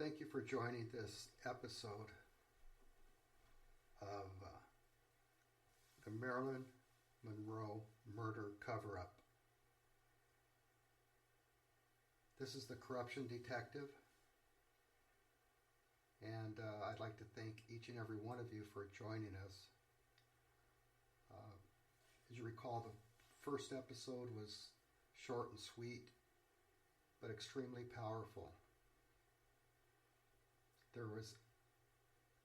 Thank you for joining this episode of the Marilyn Monroe murder cover-up. This is the Corruption Detective, and I'd like to thank each and every one of you for joining us. As you recall, the first episode was short and sweet, but extremely powerful. There was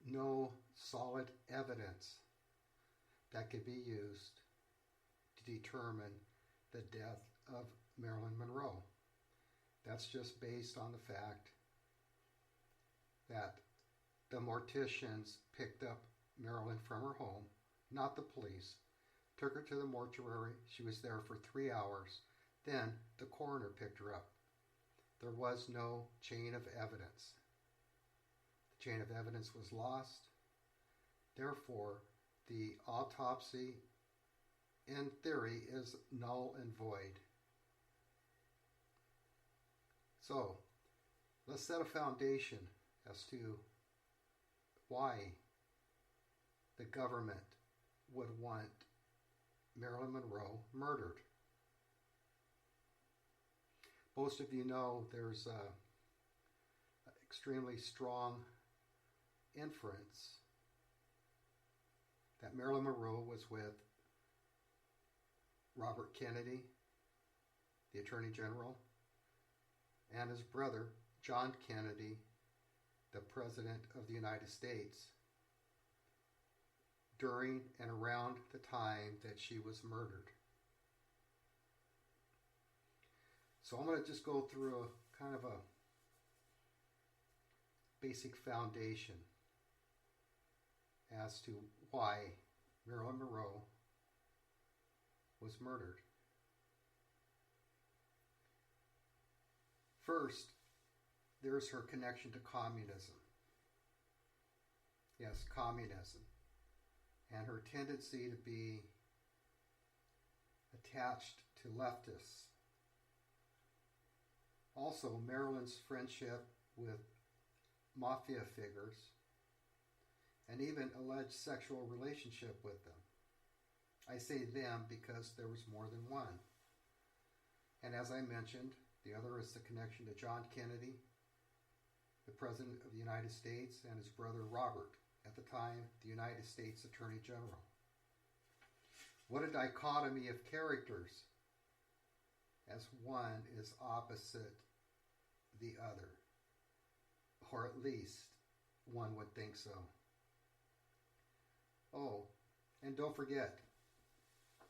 no solid evidence that could be used to determine the death of Marilyn Monroe. That's just based on the fact that the morticians picked up Marilyn from her home, not the police, took her to the mortuary. She was there for 3 hours. Then the coroner picked her up. There was no chain of evidence. The chain of evidence was lost. Therefore, the autopsy, in theory, is null and void. So, let's set a foundation as to why the government would want Marilyn Monroe murdered. Most of you know there's an extremely strong inference that Marilyn Monroe was with Robert Kennedy, the Attorney General, and his brother, John Kennedy, the President of the United States, during and around the time that she was murdered. So I'm going to just go through a kind of a basic foundation as to why Marilyn Monroe was murdered. First, there's her connection to communism. Yes, communism. And her tendency to be attached to leftists. Also, Marilyn's friendship with mafia figures, and even alleged sexual relationship with them. I say them because there was more than one. And as I mentioned, the other is the connection to John Kennedy, the President of the United States, and his brother Robert, at the time the United States Attorney General. What a dichotomy of characters, as one is opposite the other. Or at least one would think so. Oh, and don't forget,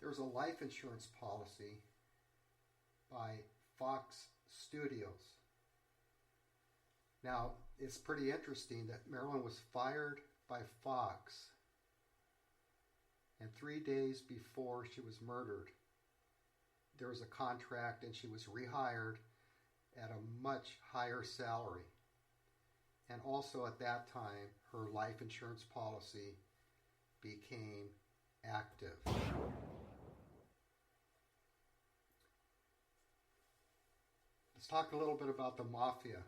there's a life insurance policy by Fox Studios. Now, it's pretty interesting that Marilyn was fired by Fox, and 3 days before she was murdered, there was a contract and she was rehired at a much higher salary. And also at that time, her life insurance policy became active. Let's talk a little bit about the mafia.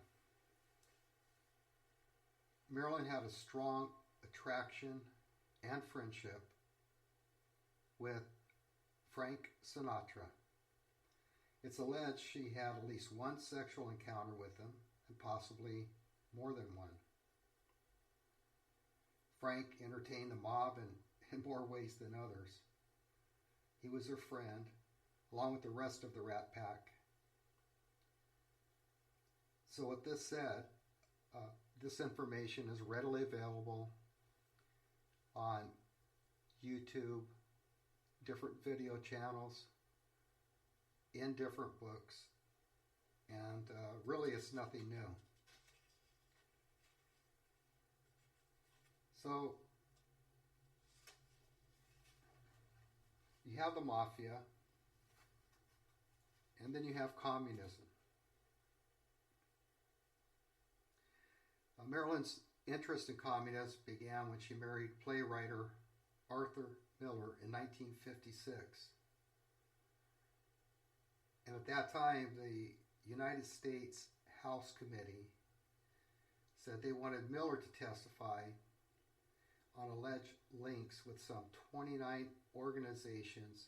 Marilyn had a strong attraction and friendship with Frank Sinatra. It's alleged she had at least one sexual encounter with him, and possibly more than one. Frank entertained the mob in more ways than others. He was her friend, along with the rest of the Rat Pack. So with this said, this information is readily available on YouTube, different video channels, in different books, and really it's nothing new. So, you have the mafia, and then you have communism. Marilyn's interest in communism began when she married playwright Arthur Miller in 1956. And at that time, the United States House Committee said they wanted Miller to testify on alleged links with some 29 organizations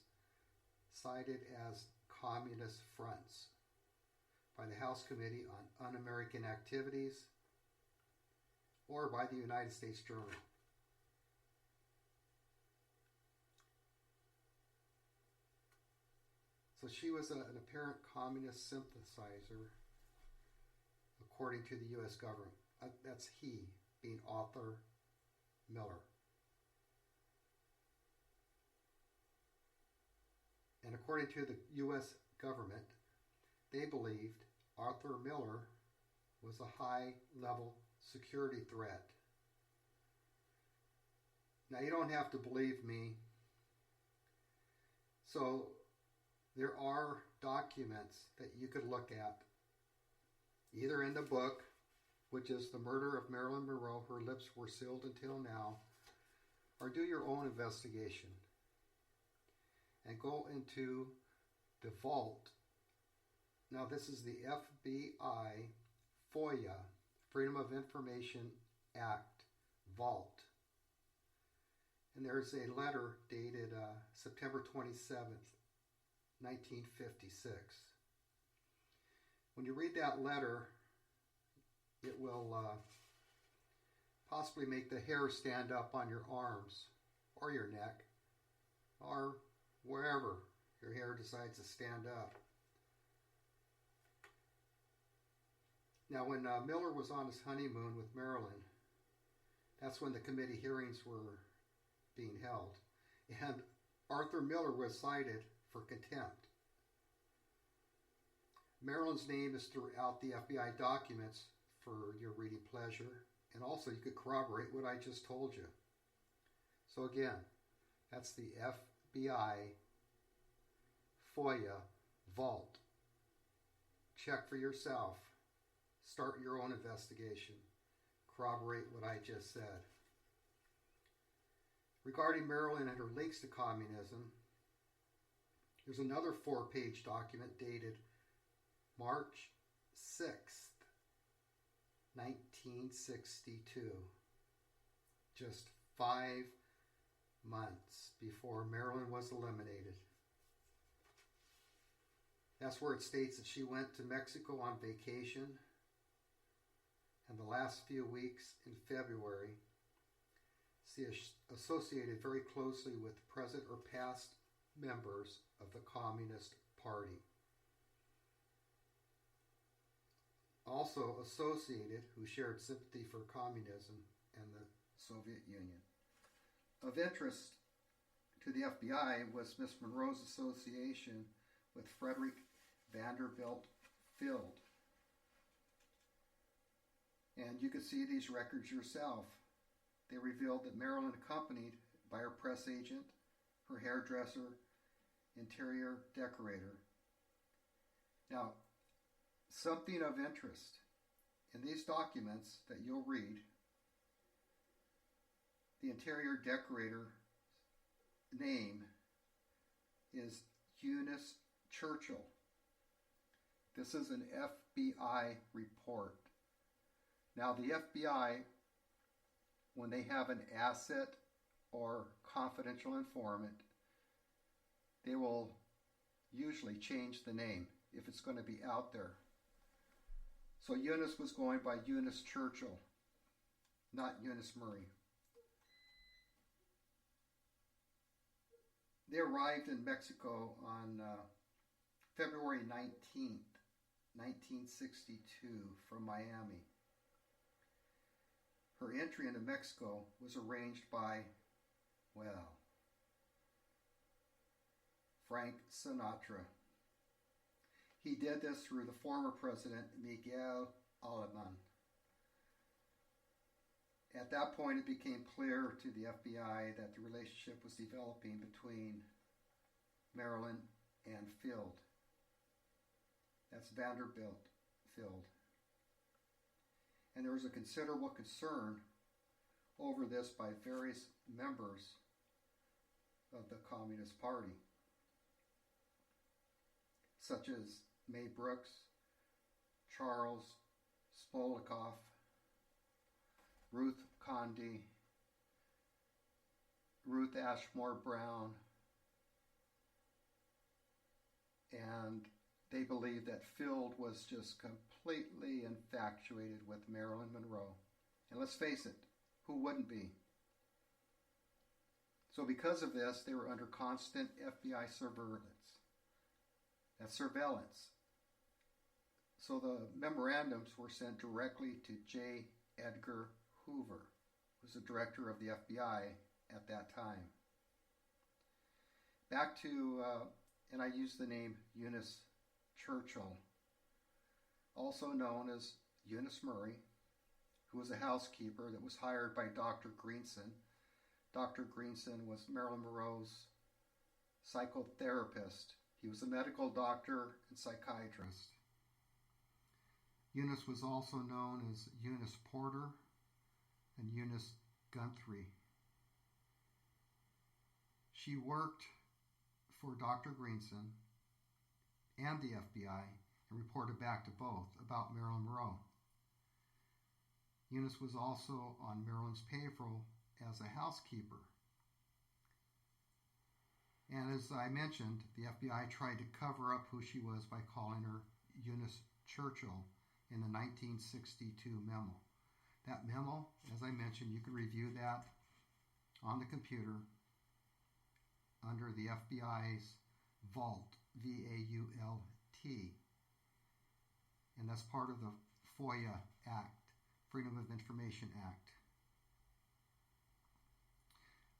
cited as communist fronts by the House Committee on Un-American Activities or by the United States Journal. So she was an apparent communist sympathizer, according to the U.S. government. That's he, being Arthur Miller. And according to the U.S. government, they believed Arthur Miller was a high-level security threat. Now, you don't have to believe me. So, there are documents that you could look at, either in the book, which is The Murder of Marilyn Monroe, Her Lips Were Sealed Until Now, or do your own investigation and go into the vault. Now, this is the FBI FOIA, Freedom of Information Act vault. And there's a letter dated September 27th, 1956. When you read that letter, it will possibly make the hair stand up on your arms or your neck or wherever your hair decides to stand up. Now, when Miller was on his honeymoon with Marilyn, that's when the committee hearings were being held. And Arthur Miller was cited for contempt. Marilyn's name is throughout the FBI documents for your reading pleasure, and also you could corroborate what I just told you. So again, that's the FBI FOIA vault. Check for yourself. Start your own investigation. Corroborate what I just said. Regarding Marilyn and her links to communism, there's another 4-page document dated March 6th, 1962. Just 5 months before Marilyn was eliminated. That's where it states that she went to Mexico on vacation, and the last few weeks in February, she is associated very closely with present or past members of the Communist Party. Also associated, who shared sympathy for communism and the Soviet Union. Of interest to the FBI was Miss Monroe's association with Frederick Vanderbilt Field. And you could see these records yourself. They revealed that Marilyn, accompanied by her press agent, her hairdresser, interior decorator. Now, something of interest. In these documents that you'll read, the interior decorator name is Eunice Churchill. This is an FBI report. Now, the FBI, when they have an asset or confidential informant, they will usually change the name if it's going to be out there. So Eunice was going by Eunice Churchill, not Eunice Murray. They arrived in Mexico on February 19th, 1962 from Miami. Her entry into Mexico was arranged by, well, Frank Sinatra. He did this through the former president, Miguel Alemán. At that point, it became clear to the FBI that the relationship was developing between Marilyn and Field. That's Vanderbilt Field. And there was a considerable concern over this by various members of the Communist Party, such as May Brooks, Charles Spolikoff, Ruth Condi, Ruth Ashmore Brown, and they believed that Field was just completely infatuated with Marilyn Monroe. And let's face it, who wouldn't be? So because of this, they were under constant FBI surveillance. That's surveillance. So the memorandums were sent directly to J. Edgar Hoover, who was the director of the FBI at that time. Back to, and I use the name Eunice Churchill, also known as Eunice Murray, who was a housekeeper that was hired by Dr. Greenson. Dr. Greenson was Marilyn Monroe's psychotherapist. He was a medical doctor and psychiatrist. Eunice was also known as Eunice Porter and Eunice Guthrie. She worked for Dr. Greenson and the FBI and reported back to both about Marilyn Monroe. Eunice was also on Marilyn's payroll as a housekeeper. And as I mentioned, the FBI tried to cover up who she was by calling her Eunice Churchill in the 1962 memo. That memo, as I mentioned, you can review that on the computer under the FBI's vault, V-A-U-L-T. And that's part of the FOIA Act, Freedom of Information Act.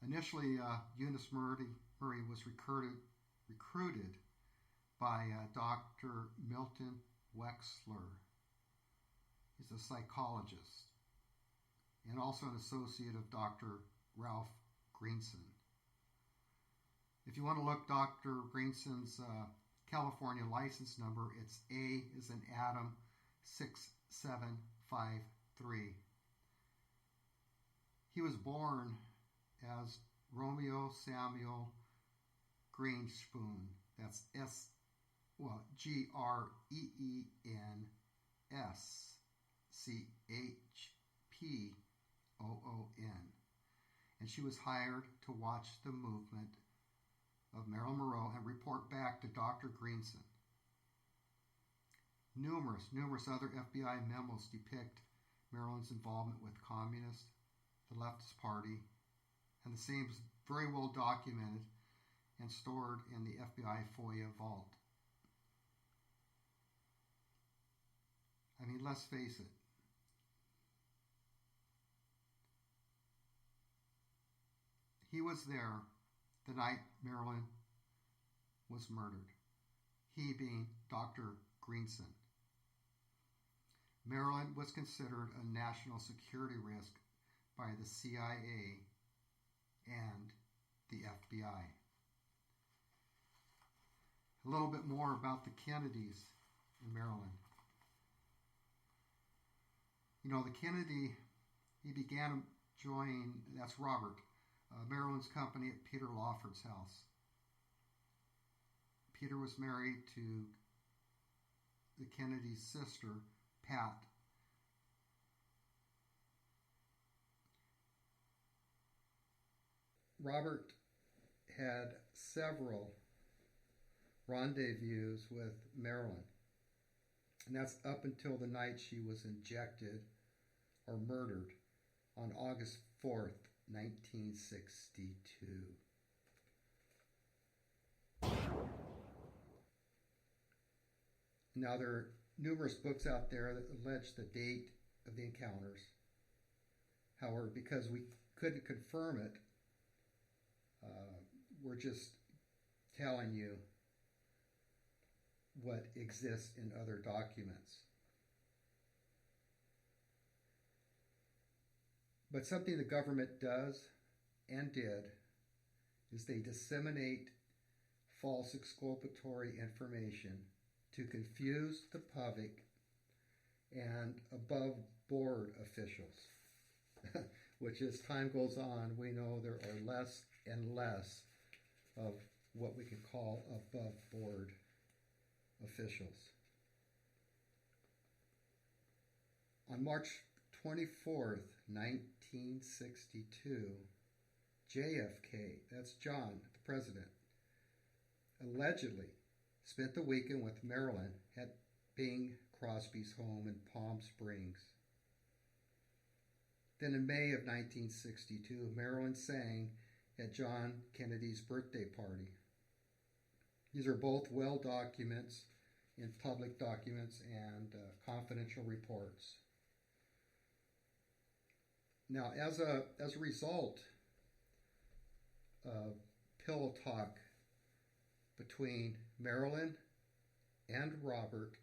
Initially, Eunice Murray was recruited by Dr. Milton Wexler. He's a psychologist and also an associate of Dr. Ralph Greenson. If you want to look Dr. Greenson's California license number, it's A as in Adam 6753. He was born as Romeo Samuel Greenspoon. That's Greenschpoon. And she was hired to watch the movement of Marilyn Monroe and report back to Dr. Greenson. Numerous other FBI memos depict Marilyn's involvement with communists, the leftist party, and the same is very well documented and stored in the FBI FOIA vault. I mean, let's face it. He was there the night Marilyn was murdered. He being Dr. Greenson. Marilyn was considered a national security risk by the CIA and the FBI. A little bit more about the Kennedys in Maryland. You know, the Kennedy, he began to join, that's Robert, Marilyn's company at Peter Lawford's house. Peter was married to the Kennedy's sister, Pat. Robert had several rendezvous with Marilyn. And that's up until the night she was injected or murdered on August 4th, 1962. Now, there are numerous books out there that allege the date of the encounters. However, because we couldn't confirm it, we're just telling you what exists in other documents. But something the government does and did is they disseminate false exculpatory information to confuse the public and above board officials, which as time goes on, we know there are less and less of what we can call above board officials. On March 24th, 1962, JFK, that's John, the president, allegedly spent the weekend with Marilyn at Bing Crosby's home in Palm Springs. Then in May of 1962, Marilyn sang at John Kennedy's birthday party. These are both well documents in public documents and confidential reports. Now, as a result of pillow talk between Marilyn and Robert,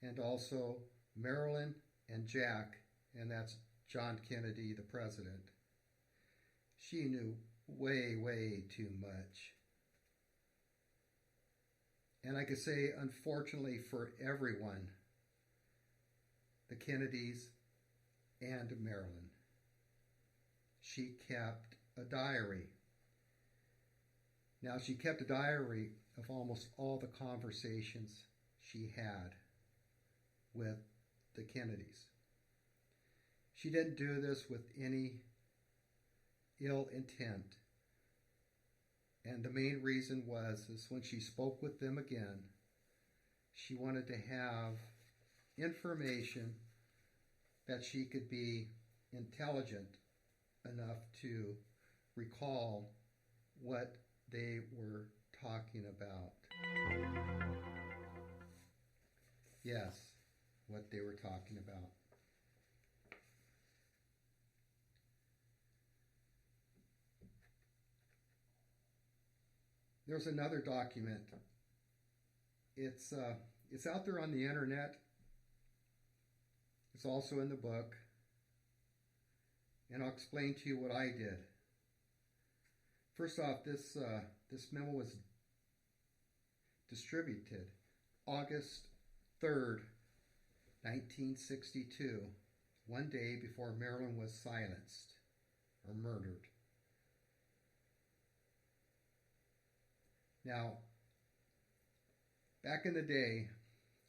and also Marilyn and Jack, and that's John Kennedy, the president, she knew way, way too much. And I could say, unfortunately for everyone, the Kennedys and Marilyn, she kept a diary. Now, she kept a diary of almost all the conversations she had with the Kennedys. She didn't do this with any ill intent. And the main reason is when she spoke with them again, she wanted to have information that she could be intelligent enough to recall what they were talking about. Yes, what they were talking about. There's another document. It's out there on the internet. It's also in the book. And I'll explain to you what I did. First off, this memo was distributed August 3rd, 1962, one day before Marilyn was silenced or murdered. Now, back in the day,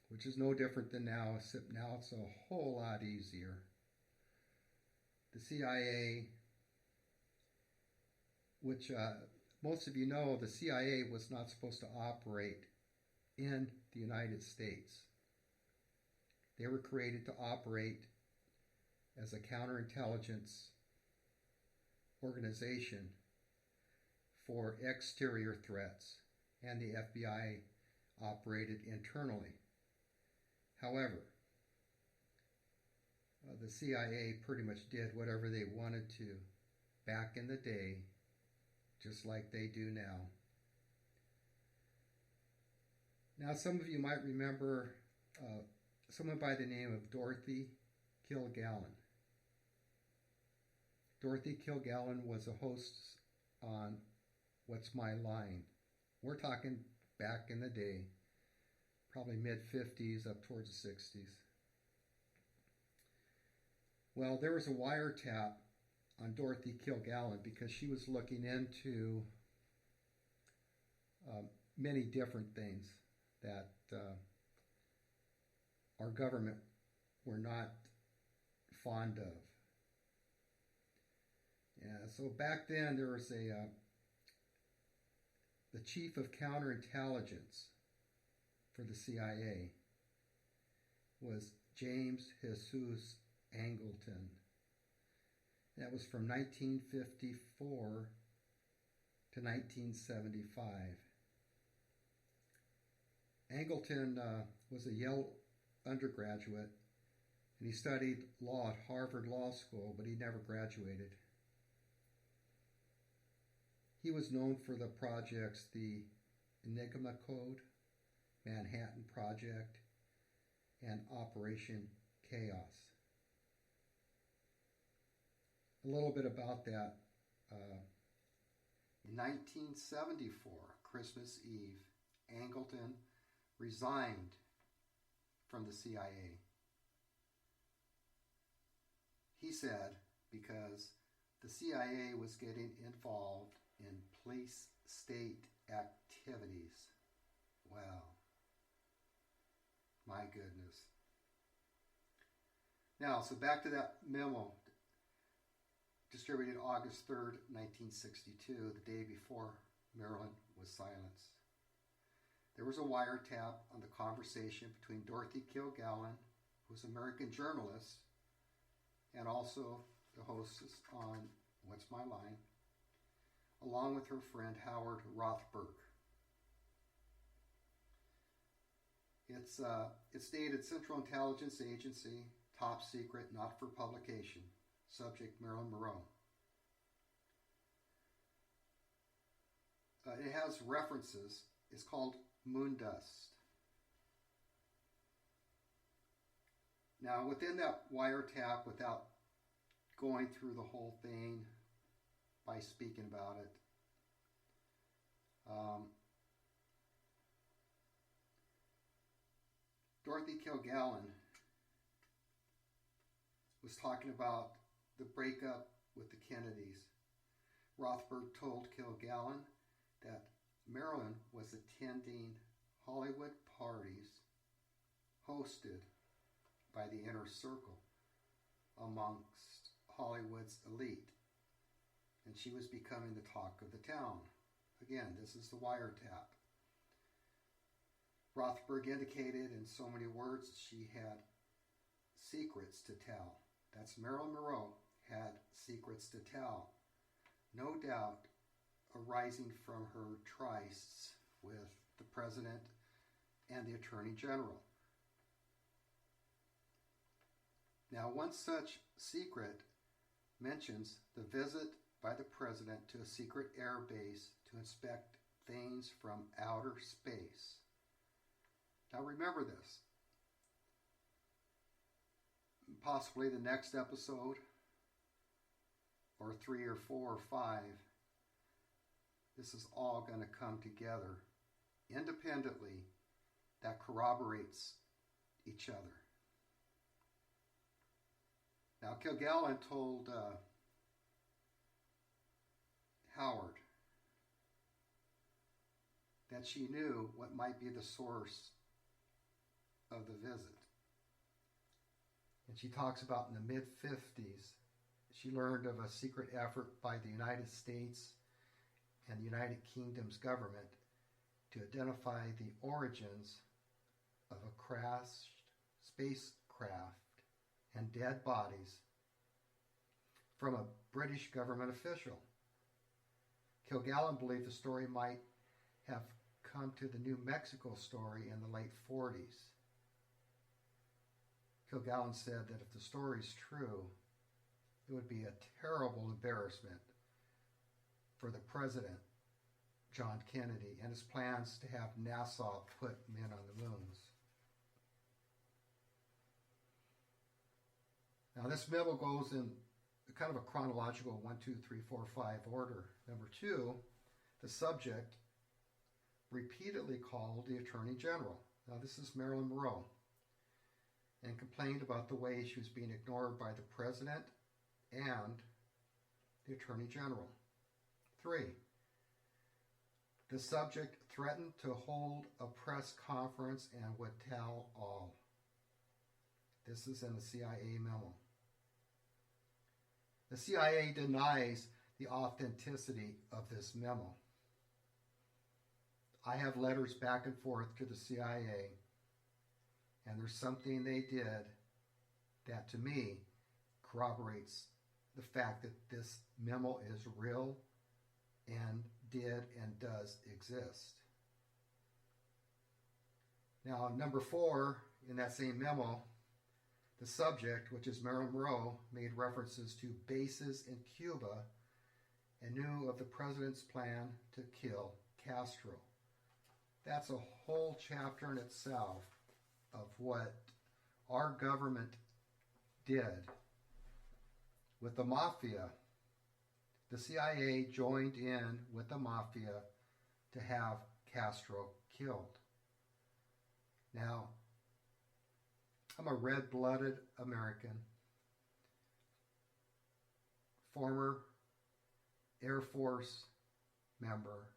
which is no different than now, except now it's a whole lot easier, the CIA, which most of you know, the CIA was not supposed to operate in the United States. They were created to operate as a counterintelligence organization for exterior threats, and the FBI operated internally. However, the CIA pretty much did whatever they wanted to back in the day, just like they do now. Now, some of you might remember someone by the name of Dorothy Kilgallon. Dorothy Kilgallon was a host on What's My Line? We're talking back in the day, probably mid-50s up towards the 60s. Well, there was a wiretap on Dorothy Kilgallon because she was looking into many different things that our government were not fond of. Yeah, so back then there was the chief of counterintelligence for the CIA was James Jesus Angleton. That was from 1954 to 1975. Angleton was a Yale undergraduate, and he studied law at Harvard Law School, but he never graduated. He was known for the projects, the Enigma Code, Manhattan Project, and Operation Chaos. A little bit about that. In 1974, Christmas Eve, Angleton resigned from the CIA. He said because the CIA was getting involved in police state activities. Wow. My goodness. Now, so back to that memo distributed August 3rd, 1962, the day before Marilyn was silenced. There was a wiretap on the conversation between Dorothy Kilgallon, who's an American journalist, and also the hostess on What's My Line, along with her friend Howard Rothberg. It's dated Central Intelligence Agency, top secret, not for publication. Subject Marilyn Monroe. It has references. It's called Moon Dust. Now, within that wiretap, without going through the whole thing by speaking about it, Dorothy Kilgallon was talking about the breakup with the Kennedys. Rothberg told Kilgallon that Marilyn was attending Hollywood parties hosted by the inner circle amongst Hollywood's elite, and she was becoming the talk of the town. Again, this is the wiretap. Rothberg indicated in so many words she had secrets to tell. That's Marilyn Monroe had secrets to tell. No doubt arising from her trysts with the President and the Attorney General. Now, one such secret mentions the visit by the President to a secret air base to inspect things from outer space. Now, remember this. Possibly the next episode, or 3 or 4 or 5, this is all going to come together independently that corroborates each other. Now, Kilgallon told Howard that she knew what might be the source of the visit. And she talks about in the mid-50s, she learned of a secret effort by the United States and the United Kingdom's government to identify the origins of a crashed spacecraft and dead bodies from a British government official. Kilgallon believed the story might have come to the New Mexico story in the late 40s. Kilgallon said that if the story is true, it would be a terrible embarrassment for the President, John Kennedy, and his plans to have NASA put men on the moons. Now, this memo goes in kind of a chronological 1, 2, 3, 4, 5 order. Number 2, the subject repeatedly called the Attorney General. Now, this is Marilyn Monroe, and complained about the way she was being ignored by the President and the Attorney General. 3, the subject threatened to hold a press conference and would tell all. This is in the CIA memo. The CIA denies the authenticity of this memo. I have letters back and forth to the CIA, and there's something they did that, to me, corroborates the fact that this memo is real and did and does exist. Now, number 4, in that same memo, the subject, which is Marilyn Monroe, made references to bases in Cuba and knew of the President's plan to kill Castro. That's a whole chapter in itself of what our government did with the mafia. The CIA joined in with the mafia to have Castro killed. Now, I'm a red-blooded American, former Air Force member.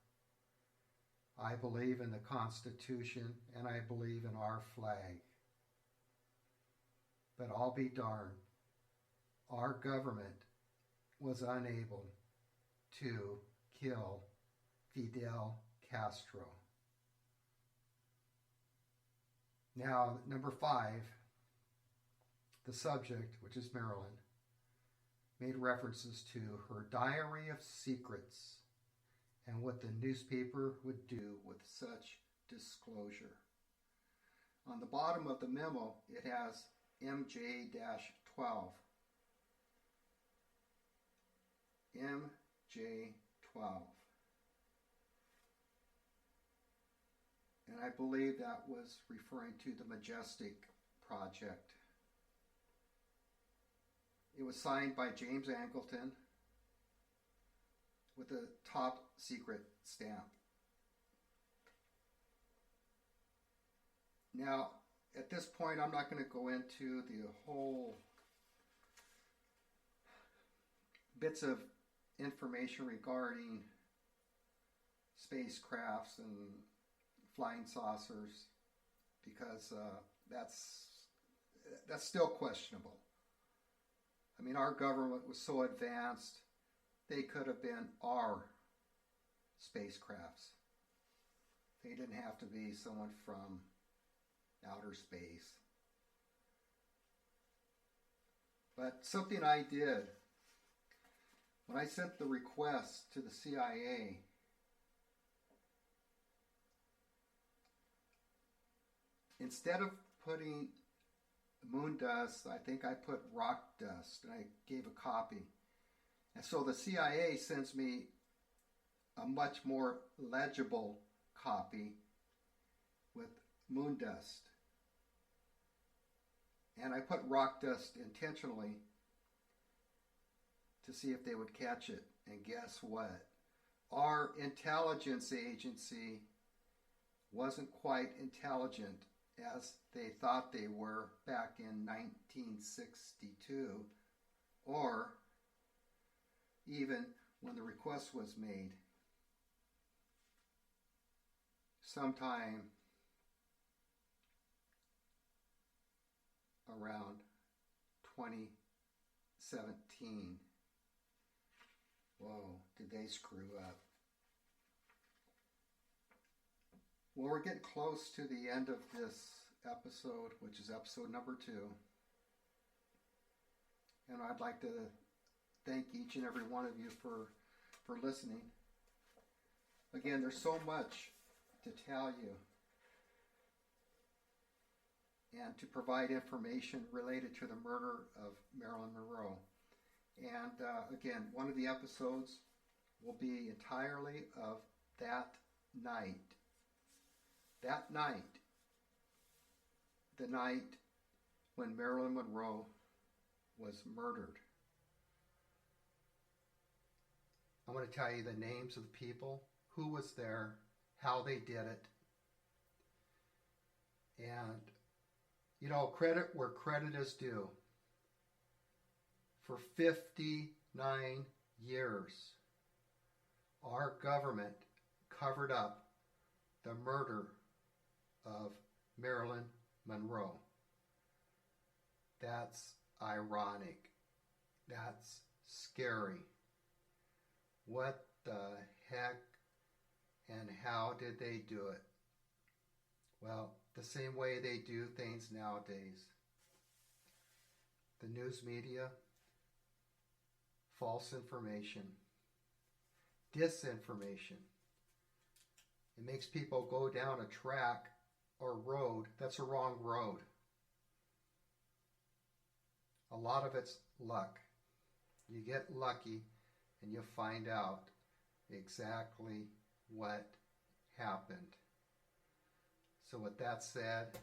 I believe in the Constitution, and I believe in our flag. But I'll be darned, our government was unable to kill Fidel Castro. Now, number 5, the subject, which is Marilyn, made references to her diary of secrets and what the newspaper would do with such disclosure. On the bottom of the memo, it has MJ-12. MJ-12. And I believe that was referring to the Majestic Project. It was signed by James Angleton with a top secret stamp. Now, at this point, I'm not going to go into the whole bits of information regarding spacecrafts and flying saucers, because that's still questionable. I mean, our government was so advanced, they could have been our spacecrafts. They didn't have to be someone from outer space. But something I did, when I sent the request to the CIA, instead of putting moon dust, I think I put rock dust, and I gave a copy. And so the CIA sends me a much more legible copy with moon dust. And I put rock dust intentionally to see if they would catch it. And guess what? Our intelligence agency wasn't quite intelligent as they thought they were back in 1962, or even when the request was made sometime around 2017. Whoa, did they screw up? Well, we're getting close to the end of this episode, which is episode number 2. And I'd like to thank each and every one of you for listening. Again, there's so much to tell you and to provide information related to the murder of Marilyn Monroe. And again, one of the episodes will be entirely of that night. That night, the night when Marilyn Monroe was murdered. I'm going to tell you the names of the people, who was there, how they did it. And, you know, credit where credit is due. For 59 years, our government covered up the murder of Marilyn Monroe. That's ironic. That's scary. What the heck and how did they do it? Well, the same way they do things nowadays. The news media, false information, disinformation. It makes people go down a track or road that's a wrong road. A lot of it's luck. You get lucky and you find out exactly what happened. So with that said,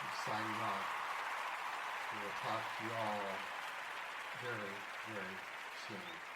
I'm signing off. We will talk to you all very, very soon.